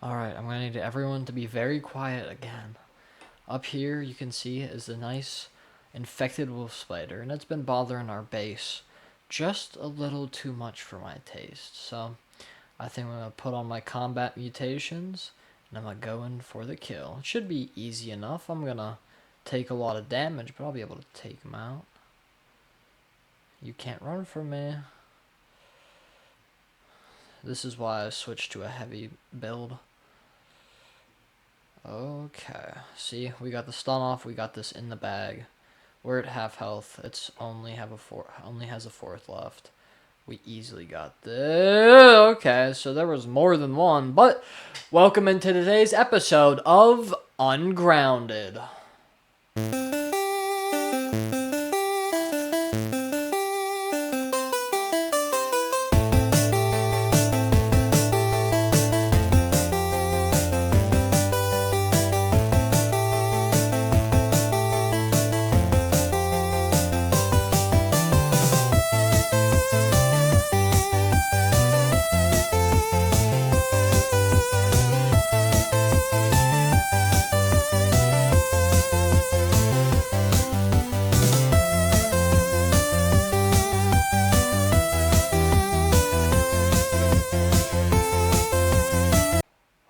Alright, I'm going to need everyone to be very quiet again. Up here, you can see, is the nice infected wolf spider, and it's been bothering our base just a little too much for my taste. So, I think I'm going to put on my combat mutations, and I'm going to go in for the kill. It should be easy enough. I'm going to take a lot of damage, but I'll be able to take him out. You can't run from me. This is why I switched to a heavy build. Okay, see, we got the stun off, we got this in the bag. We're at half health, it's only has a fourth left. We easily got this. Okay, so there was more than one, but welcome into today's episode of UnGrounded.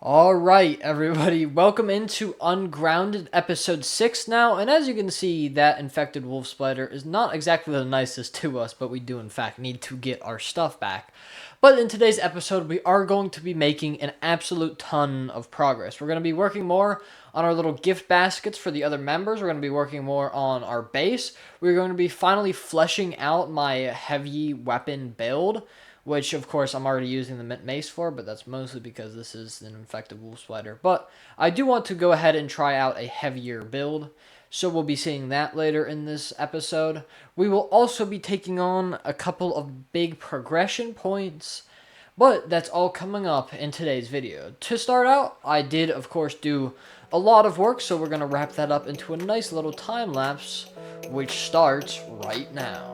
Alright, everybody, welcome into UnGrounded episode 6 now, and as you can see, that infected wolf spider is not exactly the nicest to us, but we do in fact need to get our stuff back. But in today's episode, we are going to be making an absolute ton of progress. We're going to be working more on our little gift baskets for the other members. We're going to be working more on our base. We're going to be finally fleshing out my heavy weapon build, which of course I'm already using the mint mace for, but that's mostly because this is an infected wolf spider. But I do want to go ahead and try out a heavier build, so we'll be seeing that later in this episode. We will also be taking on a couple of big progression points, but that's all coming up in today's video. To start out, I did of course do a lot of work, so we're going to wrap that up into a nice little time lapse, which starts right now.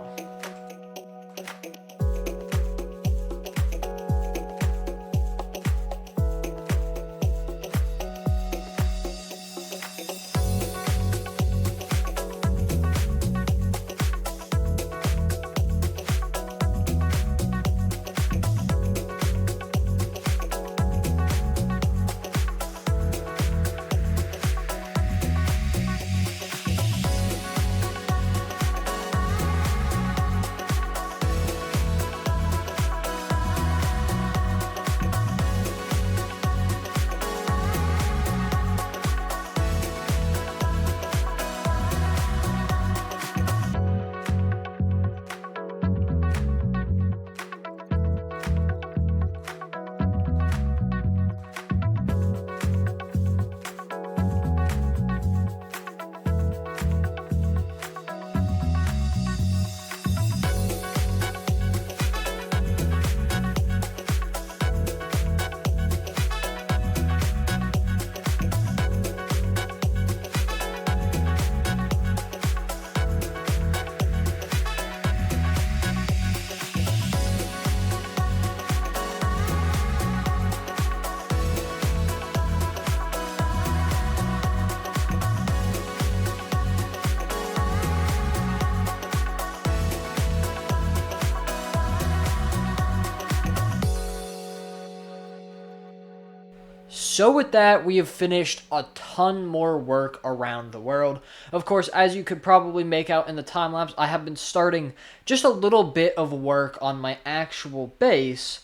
So with that, we have finished a ton more work around the world. Of course, as you could probably make out in the time lapse, I have been starting just a little bit of work on my actual base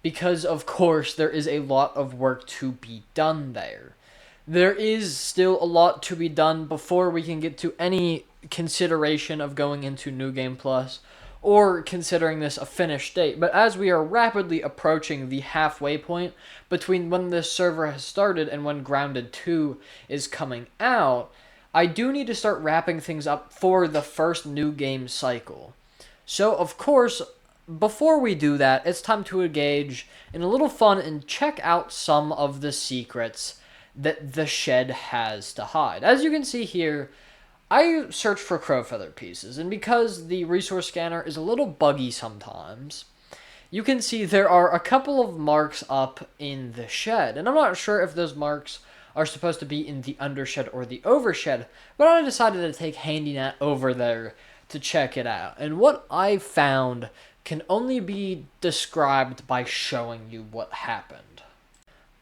because, of course, there is a lot of work to be done there. There is still a lot to be done before we can get to any consideration of going into New Game Plus or considering this a finished state. But as we are rapidly approaching the halfway point between when this server has started and when Grounded 2 is coming out, I do need to start wrapping things up for the first new game cycle. So, of course, before we do that, it's time to engage in a little fun and check out some of the secrets that the shed has to hide. As you can see here, I searched for crow feather pieces, and because the resource scanner is a little buggy sometimes, you can see there are a couple of marks up in the shed. And I'm not sure if those marks are supposed to be in the undershed or the overshed, but I decided to take Handy Nat over there to check it out. And what I found can only be described by showing you what happened.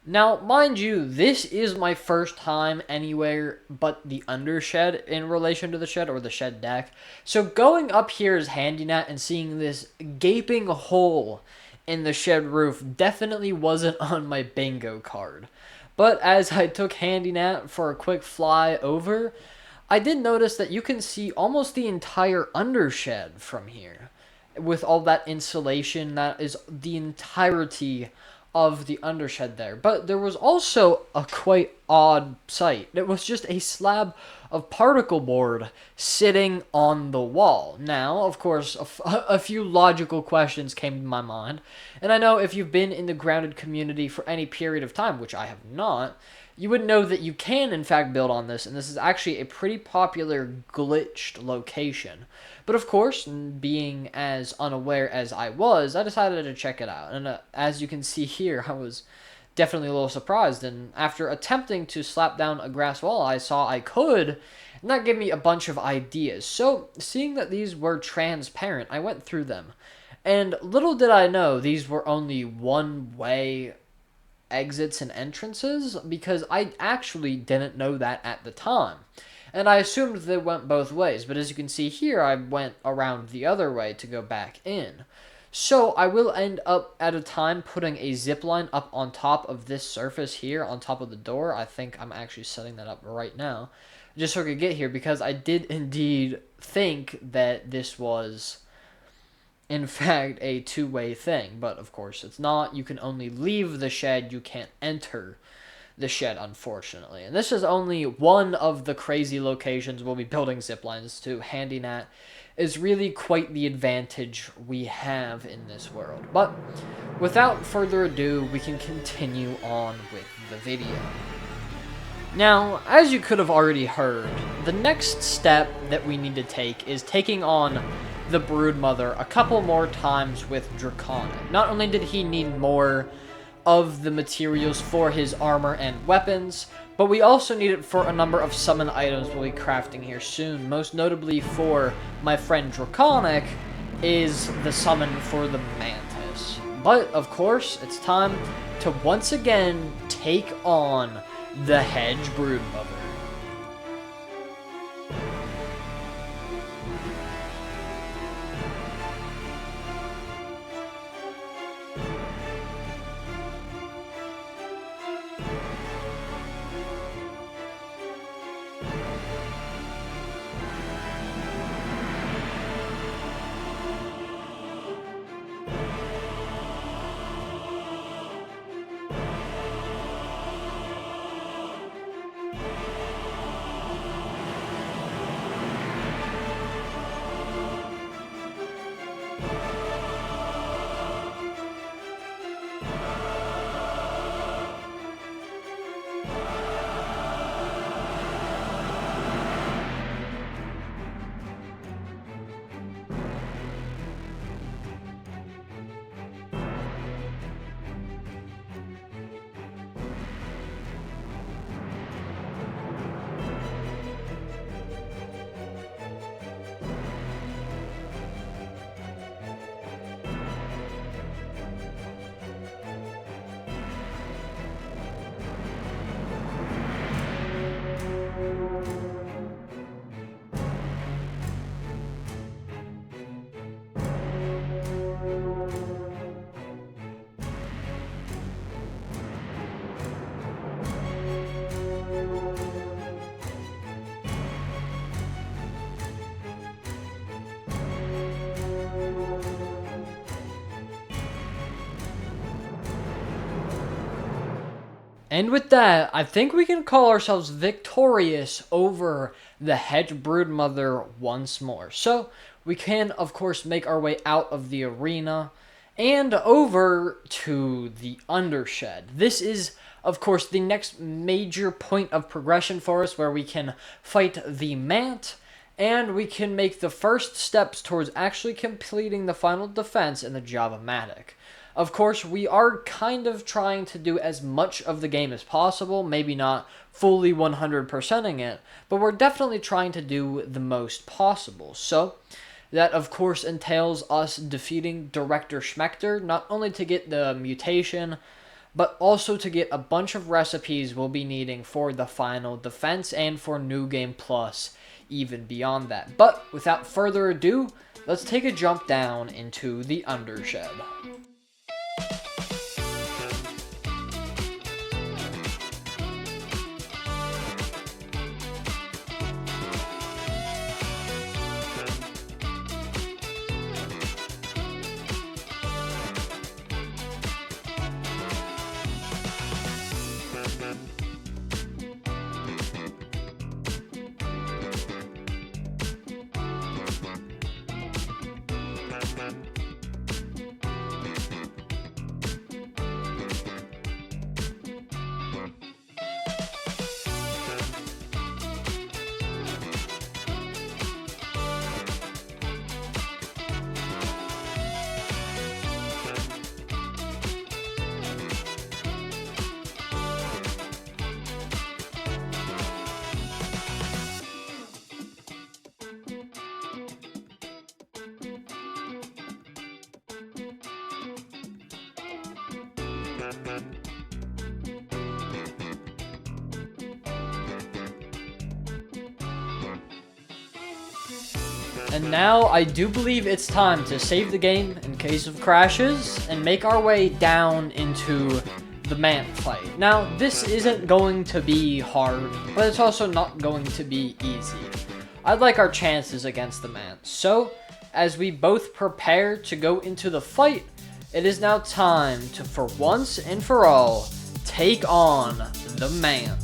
Now, mind you, this is my first time anywhere but the undershed in relation to the shed, or the shed deck. So going up here as Handy Nat and seeing this gaping hole in the shed roof definitely wasn't on my bingo card. But as I took Handy Nat for a quick fly over, I did notice that you can see almost the entire undershed from here. With all that insulation, that is the entirety of the undershed there. But there was also a quite odd sight. It was just a slab of particle board sitting on the wall. Now, of course, a few logical questions came to my mind. And I know if you've been in the grounded community for any period of time, which I have not, you would know that you can, in fact, build on this, and this is actually a pretty popular glitched location. But of course, being as unaware as I was, I decided to check it out. And as you can see here, I was definitely a little surprised. And after attempting to slap down a grass wall, I saw I could, and that gave me a bunch of ideas. So, seeing that these were transparent, I went through them. And little did I know, these were only one-way exits and entrances, because I actually didn't know that at the time. And I assumed they went both ways, but as you can see here, I went around the other way to go back in. So I will end up at a time putting a zip line up on top of this surface here, on top of the door. I think I'm actually setting that up right now, just so I could get here, because I did indeed think that this was in fact a two-way thing, but of course it's not. You can only leave the shed, you can't enter the shed, unfortunately. And this is only one of the crazy locations we'll be building zip lines to. Handy Nat is really quite the advantage we have in this world. But without further ado, we can continue on with the video. Now, as you could have already heard, the next step that we need to take is taking on the Broodmother a couple more times with Draconic. Not only did he need more of the materials for his armor and weapons, but we also need it for a number of summon items we'll be crafting here soon. Most notably for my friend Draconic is the summon for the Mantis. But, of course, it's time to once again take on the Hedge Broodmother. And with that, I think we can call ourselves victorious over the Hedge Broodmother once more. So, we can, of course, make our way out of the arena and over to the Undershed. This is, of course, the next major point of progression for us, where we can fight the Mant and we can make the first steps towards actually completing the final defense in the Java-matic. Of course, we are kind of trying to do as much of the game as possible, maybe not fully 100%ing it, but we're definitely trying to do the most possible. So, that of course entails us defeating Director Schmechter, not only to get the mutation, but also to get a bunch of recipes we'll be needing for the final defense and for New Game Plus even beyond that. But without further ado, let's take a jump down into the Undershed. And now I do believe it's time to save the game in case of crashes and make our way down into the Mant fight. Now, this isn't going to be hard, but it's also not going to be easy. I'd like our chances against the Mant. So, as we both prepare to go into the fight, it is now time to, for once and for all, take on the Mant.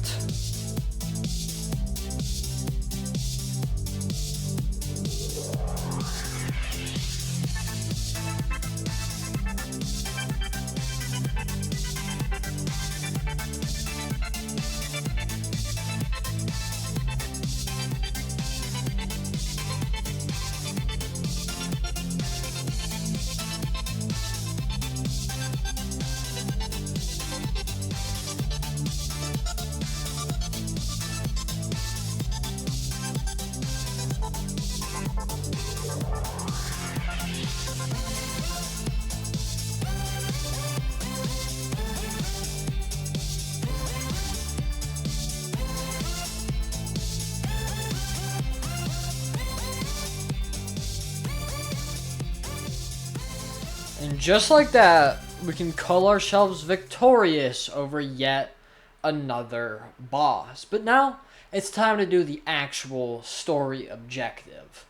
And just like that, we can call ourselves victorious over yet another boss. But now, it's time to do the actual story objective.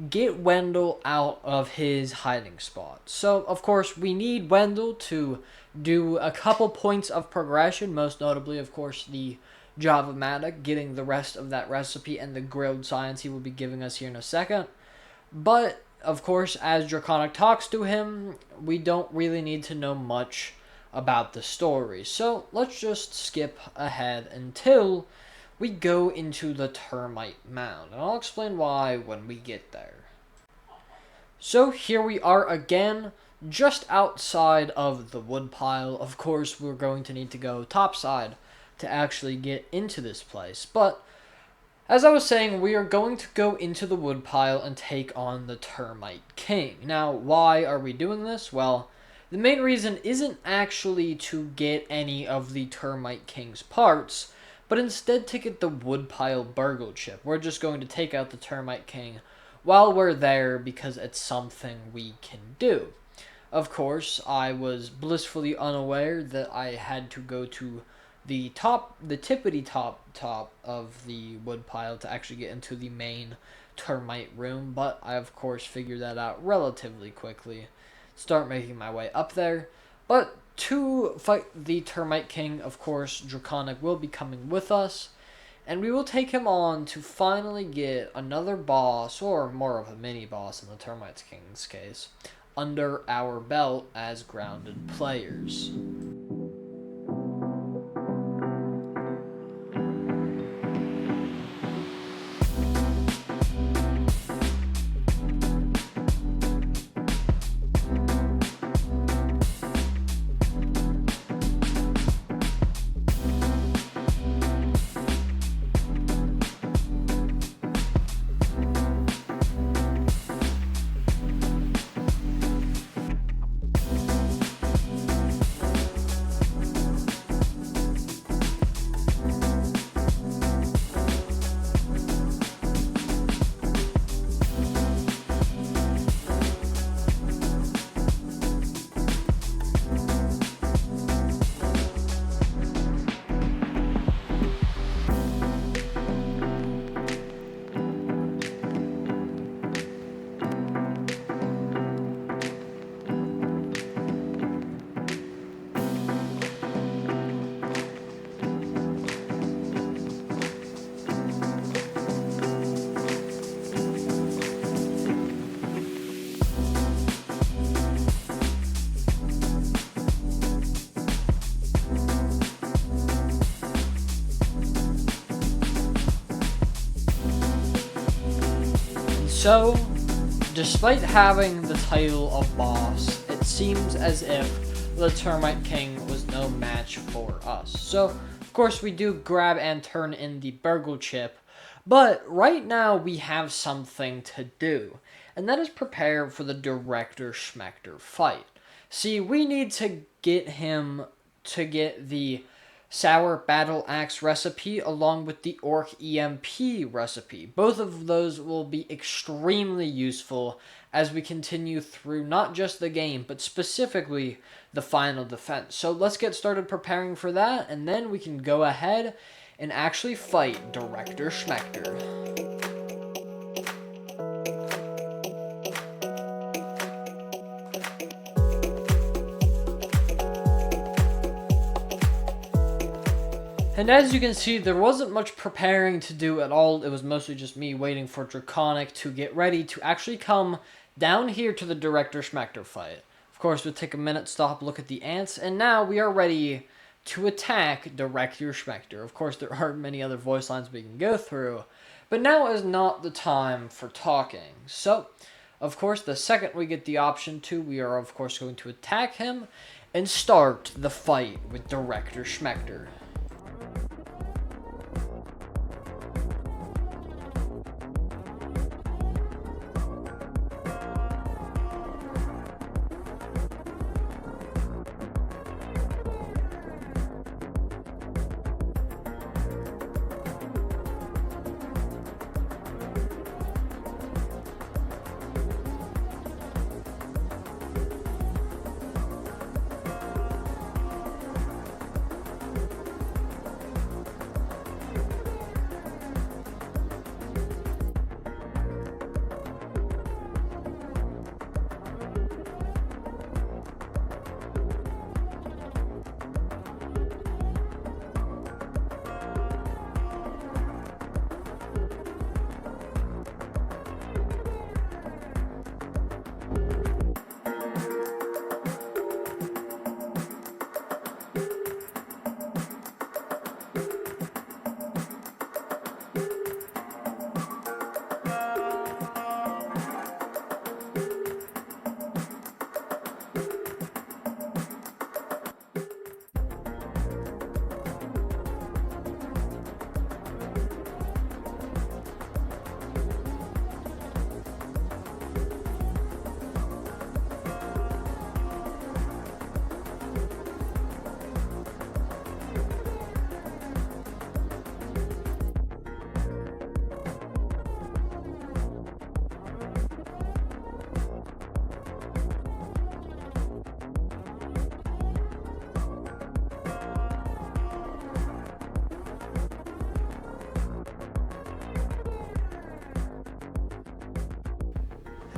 Get Wendell out of his hiding spot. So, of course, we need Wendell to do a couple points of progression, most notably, of course, the Java-matic, getting the rest of that recipe and the grilled science he will be giving us here in a second. But, of course, as Draconic talks to him, we don't really need to know much about the story. So, let's just skip ahead until we go into the termite mound. And I'll explain why when we get there. So, here we are again, just outside of the woodpile. Of course, we're going to need to go topside to actually get into this place. But as I was saying, we are going to go into the woodpile and take on the Termite King. Now, why are we doing this? Well, the main reason isn't actually to get any of the Termite King's parts, but instead to get the woodpile burgle chip. We're just going to take out the Termite King while we're there because it's something we can do. Of course, I was blissfully unaware that I had to go to the tippity top of the woodpile to actually get into the main termite room, but I of course figured that out relatively quickly. Start making my way up there, but to fight the Termite King, of course, Draconic will be coming with us, and we will take him on to finally get another boss, or more of a mini-boss in the Termite King's case, under our belt as grounded players. So, despite having the title of boss, it seems as if the Termite King was no match for us. So, of course, we do grab and turn in the Burgle Chip, but right now we have something to do, and that is prepare for the Director Schmechter fight. See, we need to get him to get the Sour Battle Axe recipe along with the Orc EMP recipe. Both of those will be extremely useful as we continue through not just the game, but specifically the final defense. So let's get started preparing for that, and then we can go ahead and actually fight Director Schmechter. And as you can see, there wasn't much preparing to do at all. It was mostly just me waiting for Draconic to get ready to actually come down here to the Director Schmechter fight. Of course, we'll take a minute, stop, look at the ants, and now we are ready to attack Director Schmechter. Of course, there are many other voice lines we can go through, but now is not the time for talking. So, of course, the second we get the option to, we are, of course, going to attack him and start the fight with Director Schmechter.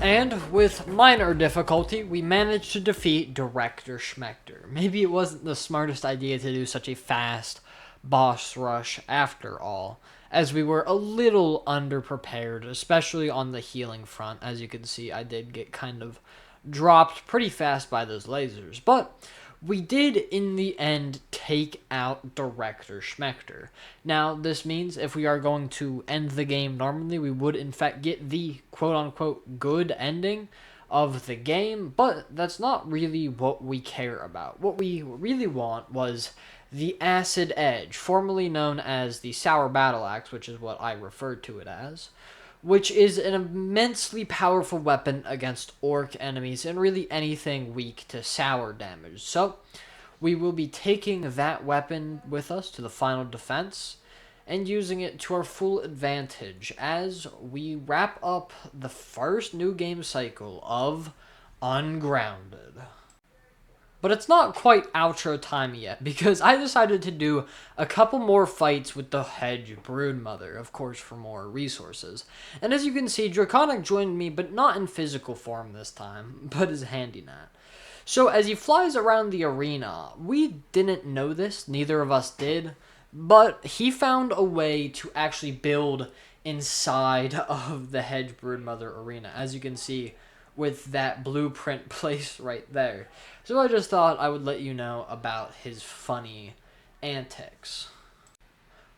And with minor difficulty, we managed to defeat Director Schmechter. Maybe it wasn't the smartest idea to do such a fast boss rush after all, as we were a little underprepared, especially on the healing front. As you can see, I did get kind of dropped pretty fast by those lasers, but we did, in the end, take out Director Schmechter. Now, this means if we are going to end the game normally, we would, in fact, get the quote-unquote good ending of the game, but that's not really what we care about. What we really want was the Acid Edge, formerly known as the Sour Battle Axe, which is what I referred to it as, which is an immensely powerful weapon against orc enemies and really anything weak to sour damage. So, we will be taking that weapon with us to the final defense and using it to our full advantage as we wrap up the first new game cycle of UnGrounded. But it's not quite outro time yet, because I decided to do a couple more fights with the Hedge Broodmother, of course for more resources. And as you can see, Draconic joined me, but not in physical form this time, but as HandyNat. So as he flies around the arena, we didn't know this, neither of us did, but he found a way to actually build inside of the Hedge Broodmother arena, as you can see with that blueprint placed right there. So I just thought I would let you know about his funny antics.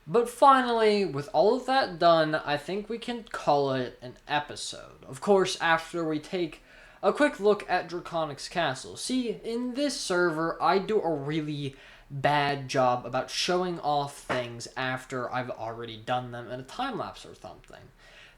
But finally, with all of that done, I think we can call it an episode. Of course, after we take a quick look at Draconic's Castle. See, in this server, I do a really bad job about showing off things after I've already done them in a time-lapse or something.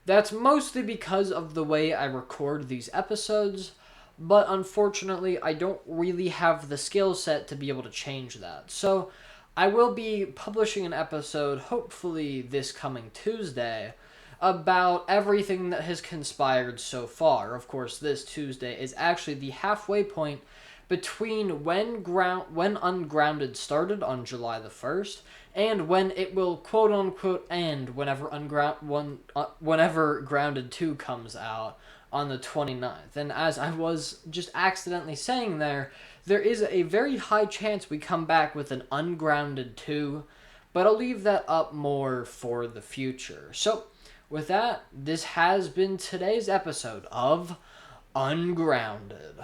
That's mostly because of the way I record these episodes, but unfortunately, I don't really have the skill set to be able to change that. So, I will be publishing an episode, hopefully this coming Tuesday, about everything that has conspired so far. Of course, this Tuesday is actually the halfway point between when UnGrounded started on July the 1st and when it will quote unquote end whenever Grounded 2 comes out on the 29th. And as I was just accidentally saying there is a very high chance we come back with an UnGrounded 2, but I'll leave that up more for the future. So, with that, this has been today's episode of UnGrounded.